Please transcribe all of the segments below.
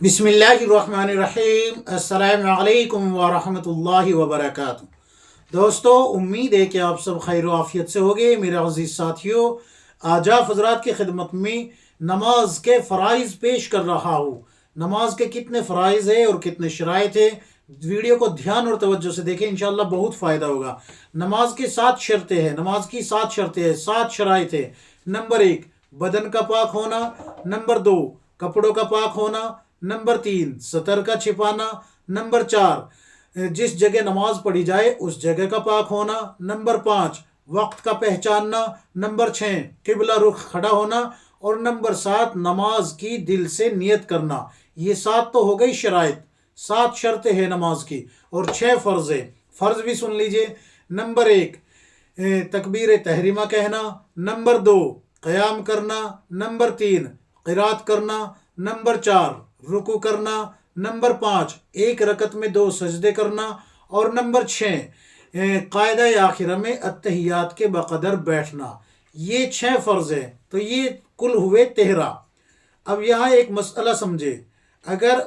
बिस्मिल्लाहिर्रहमानिर्रहीम। अस्सलाम वालेकुम वरहमतुल्लाहि वबरकातुहू। दोस्तों, उम्मीद है कि आप सब खैर आफियत से होंगे। मेरे अज़ीज़ साथियों, आज आप हज़रात की खिदमत में नमाज के फ़राइज़ पेश कर रहा हूँ। नमाज के कितने फ़राइज़ है और कितने शराइत है, वीडियो को ध्यान और तवज्जो से देखें, इंशाअल्लाह बहुत फ़ायदा होगा। नमाज की 7 शर्तें हैं, नमाज की 7 शर्तें हैं, 7 शराइत है। नंबर 1, बदन का पाक होना। नंबर 2, कपड़ों का पाक होना। नंबर 3, सतर का छिपाना। नंबर 4, जिस जगह नमाज पढ़ी जाए उस जगह का पाक होना। नंबर 5, वक्त का पहचानना। नंबर 6, किबला रुख खड़ा होना। और नंबर 7, नमाज की दिल से नियत करना। ये 7 तो हो गई शराइत, 7 शर्तें हैं नमाज की, और 6 फ़र्ज़ है। फ़र्ज़ भी सुन लीजिए। नंबर 1, तकबीर तहरीमा कहना। नंबर 2, क़याम करना। नंबर 3, क़िरात करना। नंबर 4, रुकू करना। नंबर 5, एक रकत में 2 सजदे करना। और नंबर 6, कायदा आखिर में अत्तहियात के बकदर बैठना। ये 6 फ़र्ज़ है, तो ये कुल हुए 13। अब यहाँ एक मसला समझे, अगर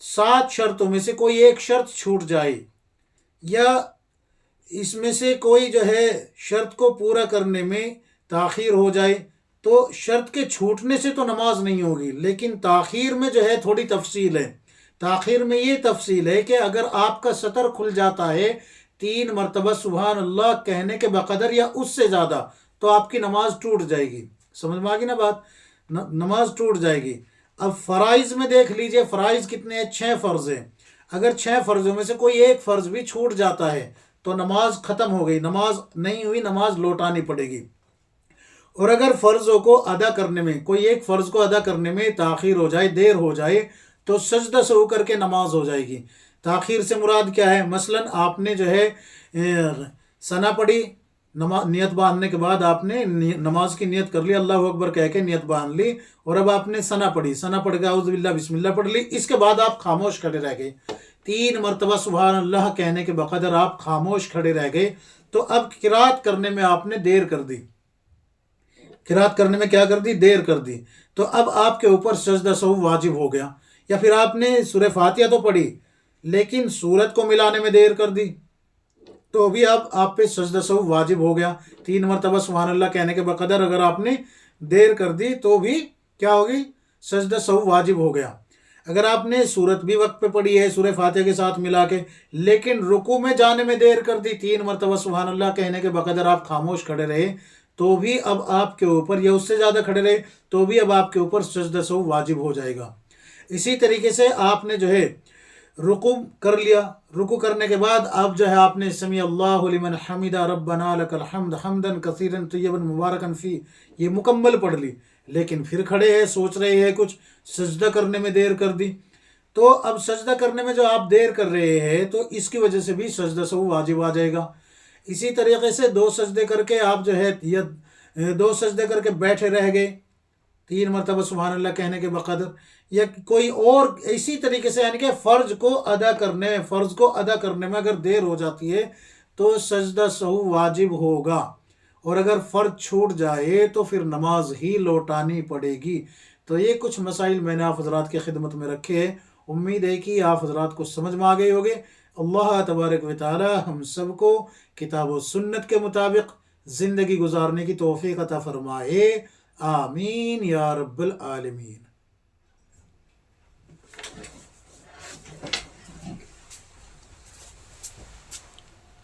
7 शर्तों में से कोई एक शर्त छूट जाए, या इसमें से कोई जो है शर्त को पूरा करने में ताख़ीर हो जाए, तो शर्त के छूटने से तो नमाज नहीं होगी, लेकिन ताख़ीर में जो है थोड़ी तफसील है। ताख़ीर में ये तफसील है कि अगर आपका सतर खुल जाता है 3 मरतबा सुबहान अल्लाह कहने के बकदर या उससे ज़्यादा, तो आपकी नमाज टूट जाएगी। समझ में आ गई ना बात? नमाज टूट जाएगी। अब फ़राइज़ में देख लीजिए, फ़राइज़ कितने हैं? 6 फ़र्ज़ हैं। अगर 6 फ़र्ज़ों में से कोई एक फ़र्ज़ भी छूट जाता है तो नमाज ख़त्म हो गई, नमाज नहीं हुई, नमाज लौटानी पड़ेगी। और अगर फ़र्ज़ों को अदा करने में, कोई एक फ़र्ज़ को अदा करने में ताख़ीर हो जाए, देर हो जाए, तो सजदा सहू करके नमाज हो जाएगी। ताख़ीर से मुराद क्या है? मसलन आपने जो है सना पढ़ी, नियत बांधने के बाद आपने नमाज की नियत कर ली, अल्लाह अकबर कह के नियत बांध ली, और अब आपने सना पढ़ी, सना पढ़ के औज़ु बिल्लाह बिस्मिल्लाह पढ़ ली। इसके बाद आप खामोश खड़े रह गए, 3 मरतबा सुबहान अल्लाह कहने के बकदर आप खामोश खड़े रह गए, तो अब किरात करने में आपने देर कर दी। किरात करने में क्या कर दी? देर कर दी। तो अब आपके ऊपर सजदा सहू वाजिब हो गया। या फिर आपने सूरह फातिहा तो पढ़ी, लेकिन सूरत को मिलाने में देर कर दी, तो भी अब आप पे सजदा सहू वाजिब हो गया। 3 मरतबा सुभान अल्लाह कहने के बकदर अगर आपने देर कर दी तो भी क्या होगी? सजदा सहू वाजिब हो गया। अगर आपने सूरत भी वक्त पे पढ़ी है सूरह फातिहा के साथ मिला के, लेकिन रुकू में जाने में देर कर दी, 3 मरतबा सुभान अल्लाह कहने के बकदर आप खामोश खड़े रहे, तो भी अब आपके ऊपर, या उससे ज़्यादा खड़े रहे तो भी अब आपके ऊपर सजदा सहू वाजिब हो जाएगा। इसी तरीके से आपने जो है रुकू कर लिया, रुकू करने के बाद अब जो है आपने समी अल्लाहु लिमन हमिदा रब्बना लकल हम्द हम्दन कसीरन तय्यबन मुबारकन फी, ये मुकम्मल पढ़ ली, लेकिन फिर खड़े हैं, सोच रहे हैं कुछ, सजदा करने में देर कर दी। तो अब सजदा करने में जो आप देर कर रहे हैं, तो इसकी वजह से भी सजदा सहू वाजिब आ जाएगा। इसी तरीके से 2 सजदे करके आप जो है, या 2 सजदे करके बैठे रह गए 3 मरतबा सुबहान अल्लाह कहने के बकदर, या कोई और इसी तरीके से, यानी कि फ़र्ज को अदा करने में अगर देर हो जाती है तो सजदा सहू वाजिब होगा। और अगर फ़र्ज छूट जाए तो फिर नमाज ही लौटानी पड़ेगी। तो ये कुछ मसाइल मैंने आप हज़रात की खिदमत में रखे हैं। उम्मीद है कि आप हज़रात को समझ में आ गए होंगे। अल्लाह तबारक व तआला हम सबको किताब व सुन्नत के मुताबिक ज़िंदगी गुजारने की तौफ़ीक़ अता फ़रमाए। आमीन या रब्बल आलमीन।